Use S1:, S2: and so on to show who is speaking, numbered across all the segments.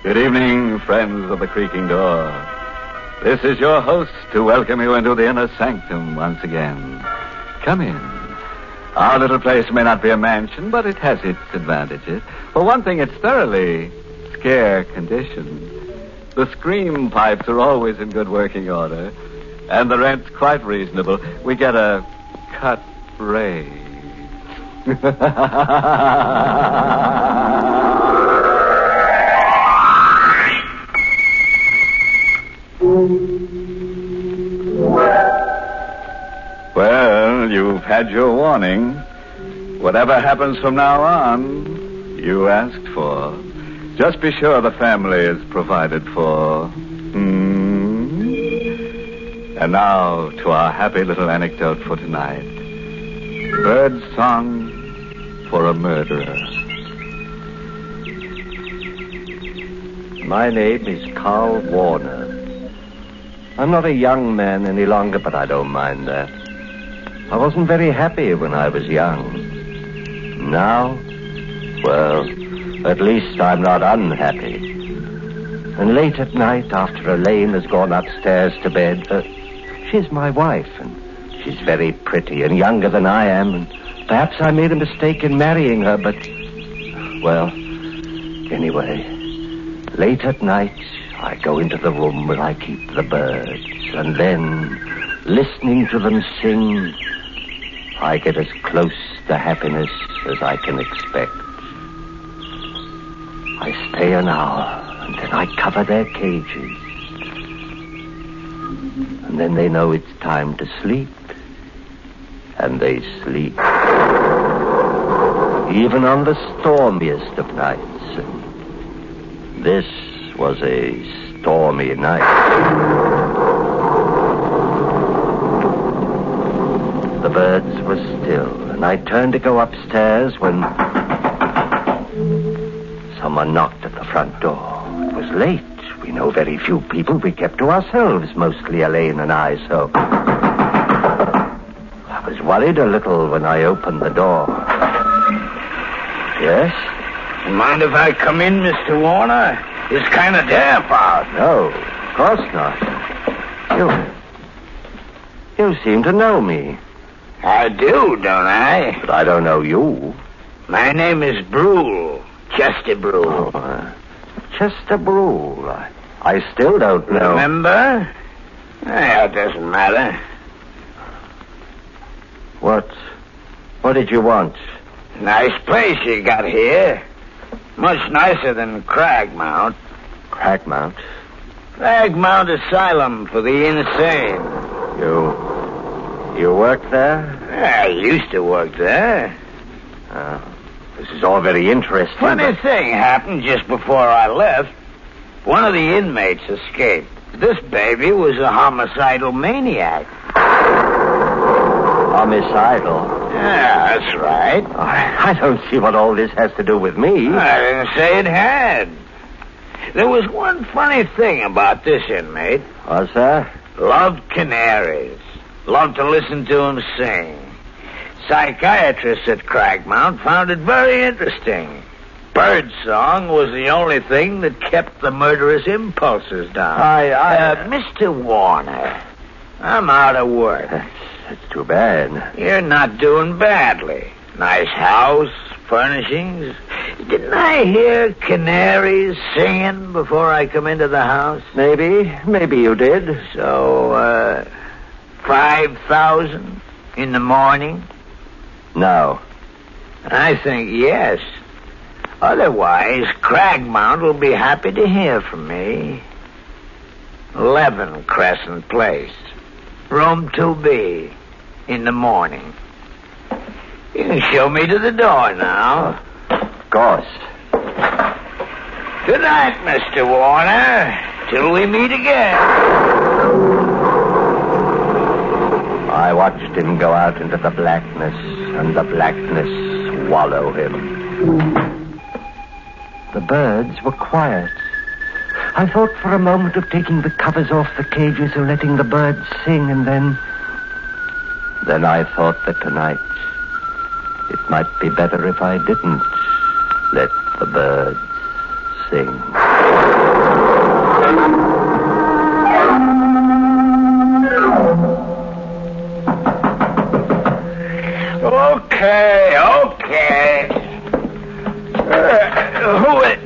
S1: Good evening, friends of the creaking door. This is your host to welcome you into the inner sanctum once again. Come in. Our little place may not be a mansion, but it has its advantages. For one thing, it's thoroughly scare conditioned. The scream pipes are always in good working order, and the rent's quite reasonable. We get a cut rate. Well, you've had your warning. Whatever happens from now on, you asked for. Just be sure the family is provided for. And now to our happy little anecdote for tonight. Birdsong for a murderer.
S2: My name is Carl Warner. I'm not a young man any longer, but I don't mind that. I wasn't very happy when I was young. Now, well, at least I'm not unhappy. And late at night, after Elaine has gone upstairs to bed, she's my wife, and she's very pretty and younger than I am, and perhaps I made a mistake in marrying her, but, well, anyway, late at night, I go into the room where I keep the birds, and then, listening to them sing, I get as close to happiness as I can expect. I stay an hour, and then I cover their cages. And then they know it's time to sleep, and they sleep. Even on the stormiest of nights. And this was a stormy night. The birds were still, and I turned to go upstairs when someone knocked at the front door. It was late. We know very few people. We kept to ourselves, mostly Elaine and I, so I was worried a little when I opened the door. Yes?
S3: Mind if I come in, Mr. Warner? It's kind of damp out.
S2: No, of course not. You seem to know me.
S3: I do, don't I?
S2: But I don't know you.
S3: My name is Brule. Chester Brule.
S2: Oh, Chester Brule. I still don't know.
S3: Remember? It doesn't matter.
S2: What did you want?
S3: Nice place you got here. Much nicer than Cragmount.
S2: Cragmount?
S3: Cragmount Asylum for the insane.
S2: You work there?
S3: I used to work there.
S2: This is all very interesting.
S3: Funny thing happened just before I left. One of the inmates escaped. This baby was a homicidal maniac.
S2: Homicidal?
S3: Yeah, that's right.
S2: I don't see what all this has to do with me.
S3: I didn't say it had. There was one funny thing about this inmate.
S2: Was there?
S3: Loved canaries. Loved to listen to them sing. Psychiatrists at Cragmount found it very interesting. Birdsong was the only thing that kept the murderous impulses down. Mr. Warner, I'm out of work.
S2: That's too bad.
S3: You're not doing badly. Nice house, furnishings. Didn't I hear canaries singing before I come into the house?
S2: Maybe you did.
S3: So, 5,000 in the morning?
S2: No.
S3: I think yes. Otherwise, Cragmount will be happy to hear from me. 11 Crescent Place. Room 2B. In the morning. You can show me to the door now.
S2: Of course.
S3: Good night, Mr. Warner. Till we meet again.
S2: I watched him go out into the blackness, and the blackness swallow him. The birds were quiet. I thought for a moment of taking the covers off the cages and letting the birds sing, and then I thought that tonight it might be better if I didn't let the birds thing.
S3: Okay. Who is...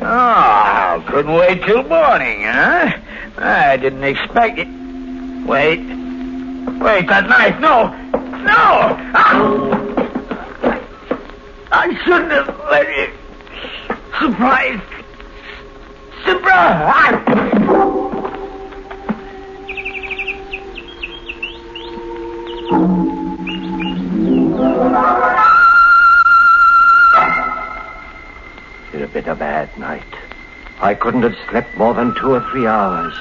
S3: Oh, couldn't wait till morning, huh? I didn't expect it. Wait, that knife. No! I shouldn't have let it. Surprise!
S2: It's a bit of a bad night. I couldn't have slept more than 2 or 3 hours.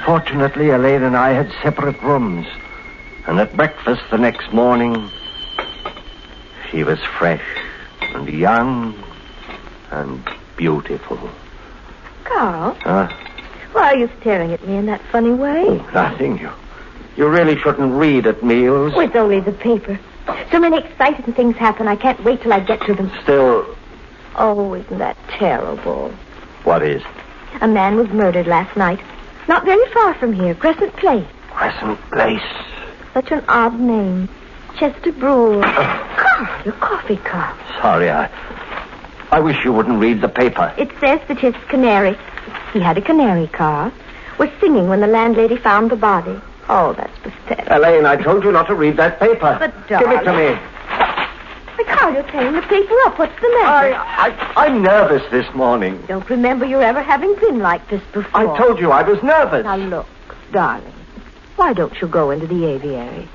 S2: Fortunately, Elaine and I had separate rooms. And at breakfast the next morning, she was fresh and young and beautiful.
S4: Carl?
S2: Huh?
S4: Why are you staring at me in that funny way?
S2: Nothing. You really shouldn't read at meals.
S4: Oh, it's only the paper. So many exciting things happen. I can't wait till I get to them.
S2: Still...
S4: Oh, isn't that terrible?
S2: What is?
S4: A man was murdered last night. Not very far from here. Crescent Place.
S2: Crescent Place.
S4: Such an odd name. Chester Brule. Carl, your coffee cup.
S2: Sorry, I wish you wouldn't read the paper.
S4: It says that his canary... He had a canary car. Was singing when the landlady found the body. Oh, that's pathetic.
S2: Elaine, I told you not to read that paper.
S4: But,
S2: give it to
S4: darling.
S2: me.
S4: Why, Carl, you're tearing the paper up. What's the matter?
S2: I'm nervous this morning.
S4: Don't remember you ever having been like this before.
S2: I told you I was nervous.
S4: Now, look, darling. Why don't you go into the aviary?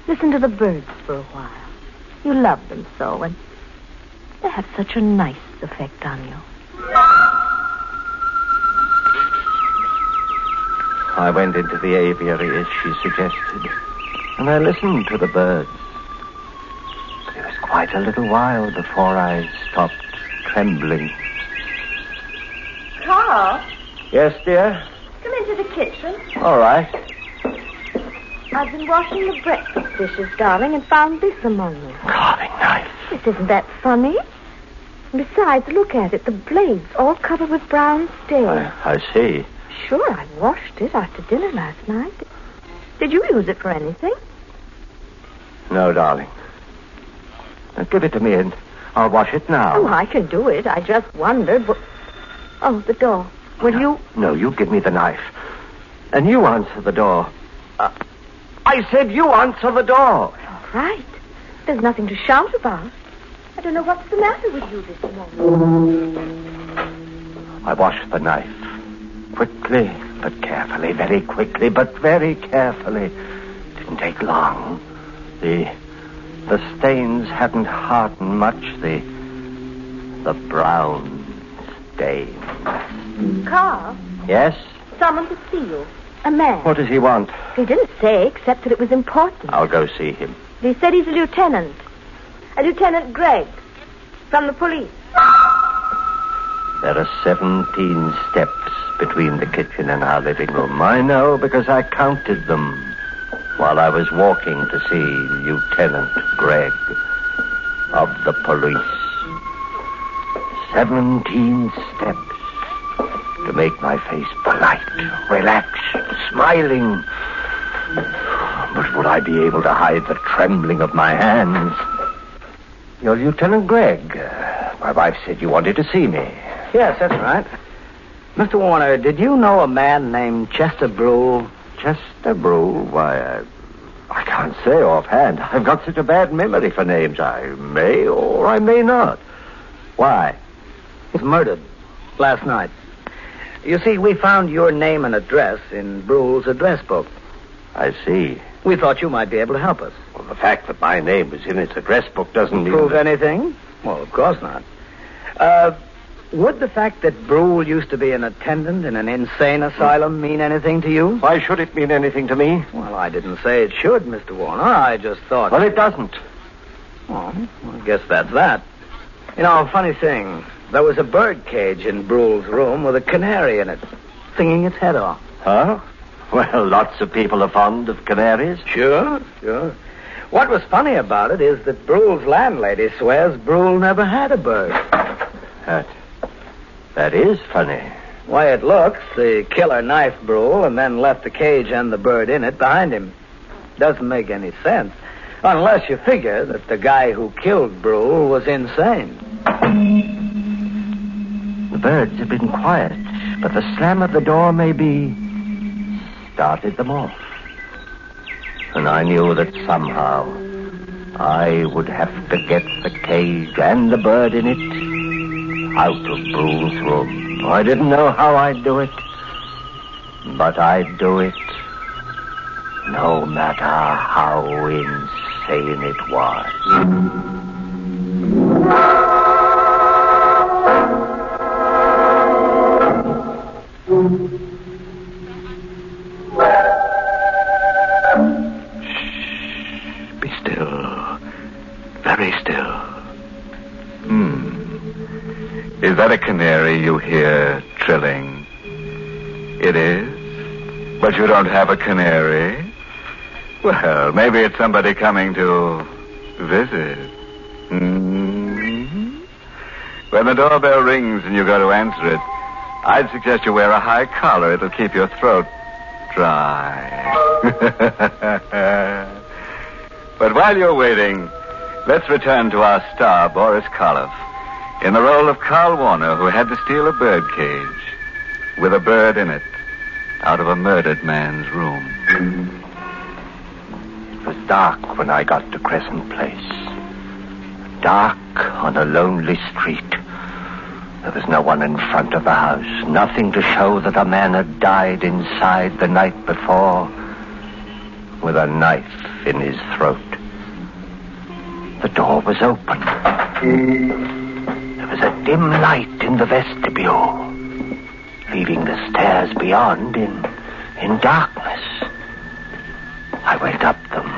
S4: Listen to the birds for a while. You love them so, and they have such a nice effect on you.
S2: I went into the aviary as she suggested, and I listened to the birds. But it was quite a little while before I stopped trembling.
S4: Carl,
S2: Yes, dear?
S4: come into the kitchen.
S2: All right.
S4: I've been washing the breakfast dishes, darling, and found this among them.
S2: Carving knife.
S4: This isn't that funny. Besides, look at it. The blade's all covered with brown stains.
S2: I see.
S4: Sure, I washed it after dinner last night. Did you use it for anything?
S2: No, darling. Now, give it to me and I'll wash it now.
S4: Oh, I can do it. I just wondered. Oh, the door. Will you?
S2: No, you give me the knife. And you answer the door. I said you answer the door.
S4: All right. There's nothing to shout about. I don't know what's the matter with you this morning.
S2: I washed the knife. Quickly, but carefully. Very quickly, but very carefully. Didn't take long. The stains hadn't hardened much. The brown stains.
S4: Carl?
S2: Yes?
S4: Someone to see you. A man.
S2: What does he want?
S4: He didn't say, except that it was important.
S2: I'll go see him.
S4: He said he's a lieutenant. A Lieutenant Gregg. From the police.
S2: There are 17 steps between the kitchen and our living room. I know because I counted them while I was walking to see Lieutenant Gregg of the police. 17 steps to make my face polite, relaxed, smiling. But would I be able to hide the trembling of my hands? You're Lieutenant Gregg. My wife said you wanted to see me.
S3: Yes, that's right. Mr. Warner, did you know a man named Chester Brule?
S2: Chester Brule? Why, I can't say offhand. I've got such a bad memory for names. I may or I may not. Why?
S3: He was murdered last night. You see, we found your name and address in Brule's address book.
S2: I see.
S3: We thought you might be able to help us.
S2: Well, the fact that my name was in its address book doesn't mean...
S3: Prove anything? Well, of course not. Would the fact that Brule used to be an attendant in an insane asylum mean anything to you?
S2: Why should it mean anything to me?
S3: Well, I didn't say it should, Mr. Warner. I just thought...
S2: Well, it doesn't.
S3: Well, I guess that's that. You know, funny thing. There was a bird cage in Brule's room with a canary in it, singing its head off.
S2: Huh? Well, lots of people are fond of canaries.
S3: Sure. What was funny about it is that Brule's landlady swears Brule never had a bird.
S2: That is funny.
S3: Way it looks, the killer knifed Brule and then left the cage and the bird in it behind him. Doesn't make any sense. Unless you figure that the guy who killed Brule was insane.
S2: The birds have been quiet, but the slam of the door maybe started them off. And I knew that somehow I would have to get the cage and the bird in it out of Brule's room. I didn't know how I'd do it, but I'd do it no matter how insane it was.
S1: Be still. Very still. Is that a canary you hear trilling? It is? But you don't have a canary? Well, maybe it's somebody coming to visit. When the doorbell rings and you go to answer it, I'd suggest you wear a high collar. It'll keep your throat dry. But while you're waiting, let's return to our star, Boris Karloff, in the role of Carl Warner, who had to steal a bird cage with a bird in it out of a murdered man's room.
S2: It was dark when I got to Crescent Place. Dark on a lonely street. There was no one in front of the house. Nothing to show that a man had died inside the night before with a knife in his throat. The door was open. There was a dim light in the vestibule, leaving the stairs beyond in darkness. I went up them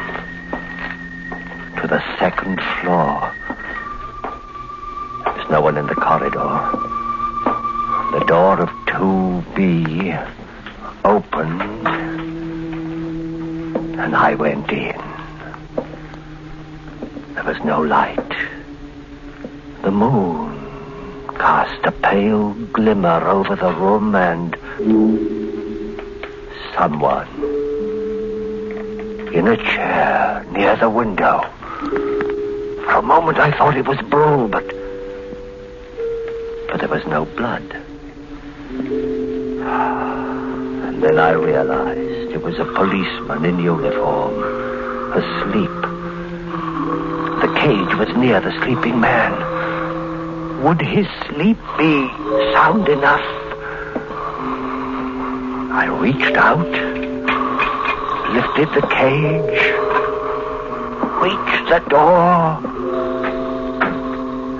S2: to the second floor. There was no one in the corridor. The door of 2B opened, and I went in. There was no light. The moon cast a pale glimmer over the room, and someone in a chair near the window. For a moment I thought it was Brule, but there was no blood. And then I realized it was a policeman in uniform, asleep. The cage was near the sleeping man. Would his sleep be sound enough? I reached out, lifted the cage, reached the door,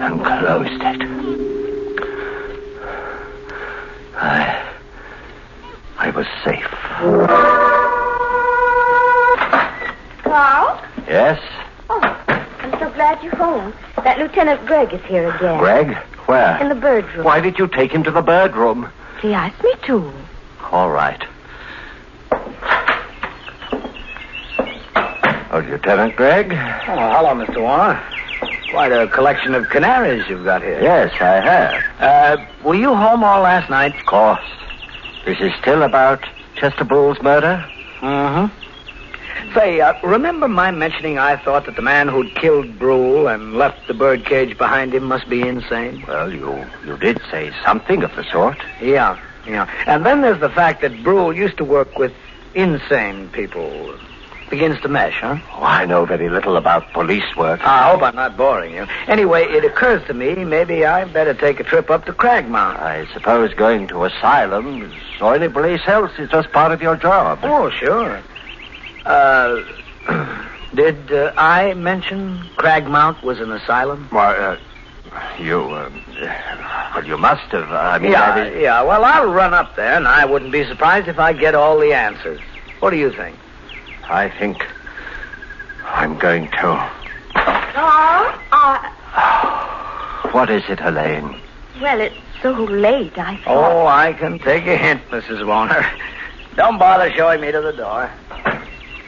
S2: and closed it. I was safe.
S4: Carl?
S2: Yes?
S4: Oh, I'm so glad you're home. That Lieutenant Gregg is here again.
S2: Gregg? Where?
S4: In the bird room.
S2: Why did you take him to the bird room?
S4: He asked me to.
S2: All right. Oh, Lieutenant Gregg?
S3: Oh, hello, Mr. Warner. Quite a collection of canaries you've got here.
S2: Yes, I have.
S3: Were you home all last night?
S2: Of course. This is still about Chester Brule's murder?
S3: Mm-hmm. Say, remember my mentioning I thought that the man who'd killed Brule and left the bird cage behind him must be insane?
S2: Well, you did say something of the sort.
S3: Yeah. And then there's the fact that Brule used to work with insane people. Begins to mesh, huh?
S2: Oh, I know very little about police work.
S3: I hope I'm not boring you. Anyway, it occurs to me maybe I'd better take a trip up to Cragmount.
S2: I suppose going to asylums or any place else is just part of your job.
S3: Oh, sure. Did I mention Cragmount was an asylum?
S2: Why, you must have.
S3: Yeah. Well, I'll run up there, and I wouldn't be surprised if I get all the answers. What do you think?
S2: I think I'm going to. What is it, Helene?
S4: Well, it's so late, I thought.
S3: Oh, I can take a hint, Mrs. Warner. Don't bother showing me to the door.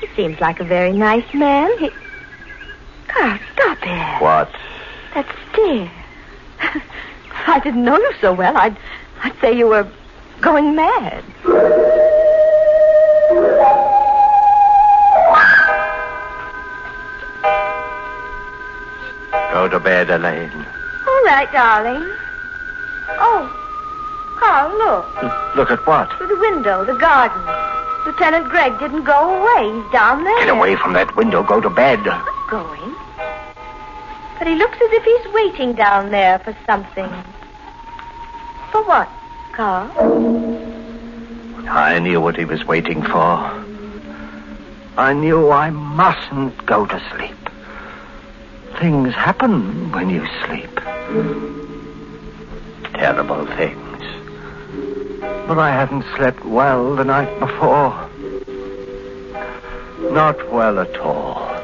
S4: He seems like a very nice man. Carl, stop it.
S2: What?
S4: That stare. If I didn't know you so well, I'd say you were going mad.
S2: Go to bed, Elaine.
S4: All right, darling. Oh, Carl, look.
S2: Look at what?
S4: Through the window, the garden. Lieutenant Gregg didn't go away. He's down there.
S2: Get away from that window. Go to bed.
S4: Not going. But he looks as if he's waiting down there for something. For what, Carl?
S2: I knew what he was waiting for. I knew I mustn't go to sleep. Things happen when you sleep. Terrible things. But I hadn't slept well the night before. Not well at all.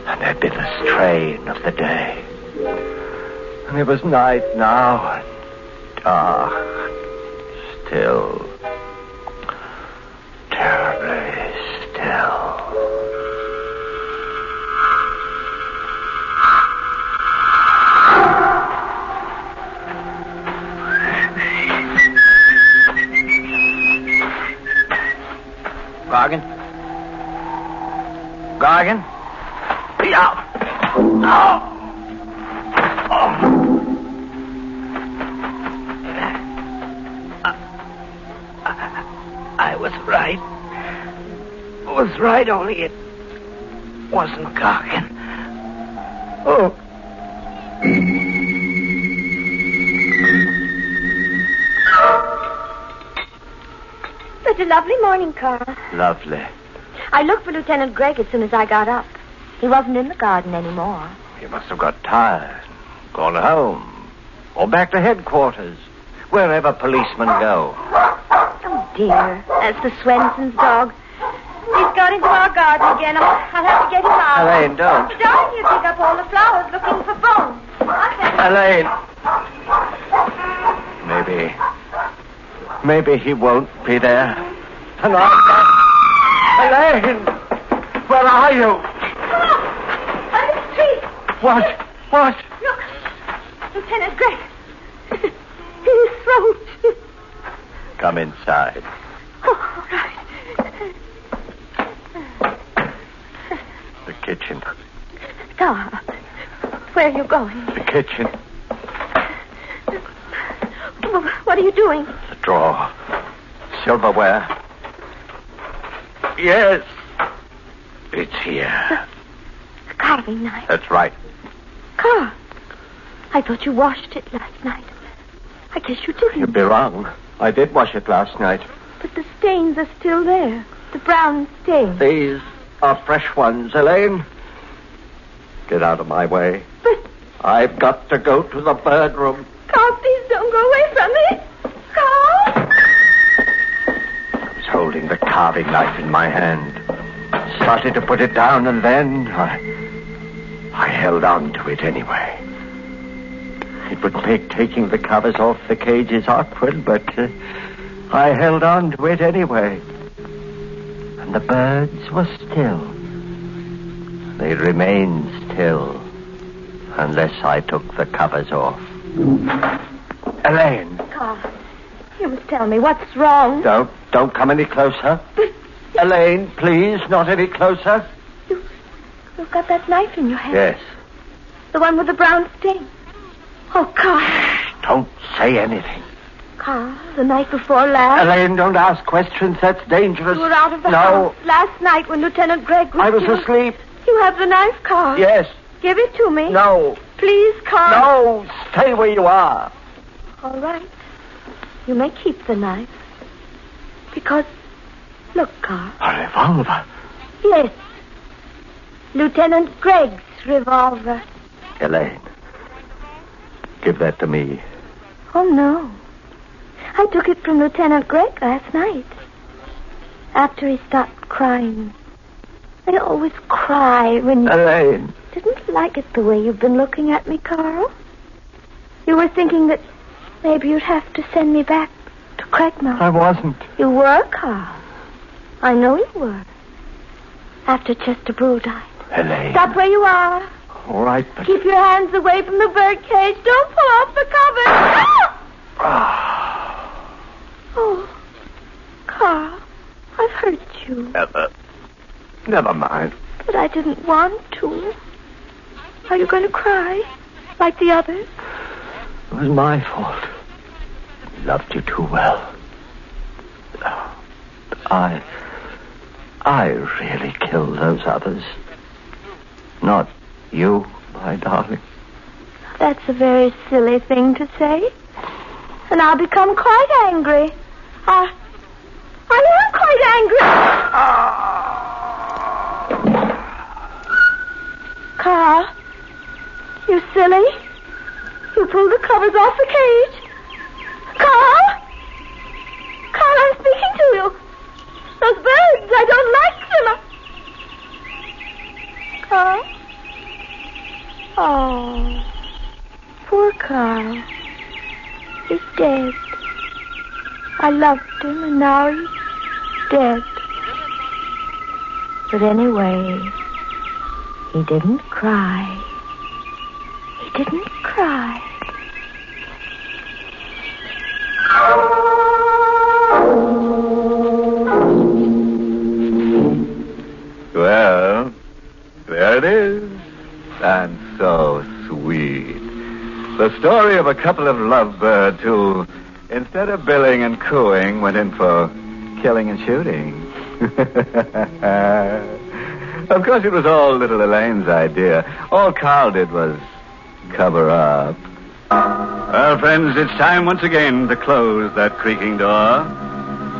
S2: And there'd been the strain of the day. And it was night now, and dark, still, terribly still.
S3: Gargan? Yeah. Oh. I was right. Was right, only it wasn't Gargan. Oh.
S4: It's a lovely morning, Carl.
S2: Lovely.
S4: I looked for Lieutenant Gregg as soon as I got up. He wasn't in the garden anymore.
S2: You must have got tired, gone home, or back to headquarters, wherever policemen go.
S4: Oh, dear. That's the Swenson's dog. He's got into our garden again. I'll have to get him out.
S2: Elaine, don't.
S4: Darling, he'll dig up all the flowers looking for bones.
S2: Elaine. Maybe he won't be there. And I'm not. Elaine! Where are you?
S4: On the street.
S2: What?
S4: Look. Lieutenant Gregg. His throat.
S2: Come inside.
S4: Oh, all right.
S2: The kitchen.
S4: Carl, where are you going?
S2: The kitchen.
S4: What are you doing?
S2: The drawer. Silverware. Yes. It's here.
S4: The carving knife.
S2: That's right.
S4: Carl, I thought you washed it last night. I guess you didn't.
S2: You'd be wrong. I did wash it last night.
S4: But the stains are still there. The brown stains.
S2: These are fresh ones, Elaine. Get out of my way.
S4: But...
S2: I've got to go to the bird room.
S4: Carl, please don't go away from me. Carl!
S2: I was holding the carving knife in my hand. Started to put it down, and then I held on to it anyway. It would make taking the covers off the cages awkward, but I held on to it anyway. And the birds were still. They remained still unless I took the covers off. Elaine.
S4: Carl, you must tell me what's wrong.
S2: Don't come any closer.
S4: But...
S2: Elaine, please, not any closer.
S4: You've got that knife in your hand.
S2: Yes.
S4: The one with the brown stain. Oh, Carl.
S2: Don't say anything.
S4: Carl, the night before last.
S2: Elaine, don't ask questions. That's dangerous.
S4: You were out of the house last night when Lieutenant Gregg was
S2: I was
S4: killed.
S2: asleep.
S4: You have the knife, Carl.
S2: Yes.
S4: Give it to me.
S2: No.
S4: Please, Carl.
S2: No, stay where you are.
S4: All right. You may keep the knife. Because, look, Carl.
S2: A revolver?
S4: Yes. Lieutenant Gregg's revolver.
S2: Elaine, give that to me.
S4: Oh, no. I took it from Lieutenant Gregg last night. After he stopped crying. I always cry when you...
S2: Elaine.
S4: Didn't like it the way you've been looking at me, Carl. You were thinking that maybe you'd have to send me back to Craigmount.
S2: I wasn't.
S4: You were, Carl. I know you were. After Chester Brew died.
S2: Elaine.
S4: Stop where you are.
S2: All right. right, but...
S4: Keep your hands away from the bird cage. Don't pull off the cover. Oh, Carl, I've hurt you.
S2: Never mind.
S4: But I didn't want to. Are you going to cry, like the others?
S2: It was my fault. Loved you too well. I really killed those others. Not you, my darling.
S4: That's a very silly thing to say. And I'll become quite angry. I am quite angry. Carl, you silly. You pulled the covers off the cage. Carl? Carl, I'm speaking to you. Those birds, I don't like them. Carl? Oh, poor Carl. He's dead. I loved him, and now he's dead. But anyway, he didn't cry. He didn't cry.
S1: Well, there it is. And so sweet. The story of a couple of lovebirds who, instead of billing and cooing, went in for killing and shooting. Of course, it was all little Elaine's idea. All Carl did was cover up. Well, friends, it's time once again to close that creaking door.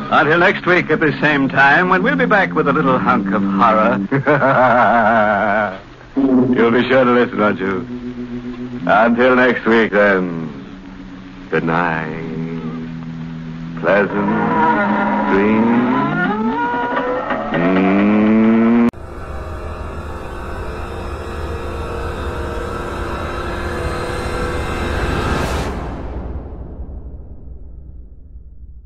S1: Until next week at the same time, when we'll be back with a little hunk of horror. You'll be sure to listen, won't you? Until next week, then. Good night. Pleasant dreams.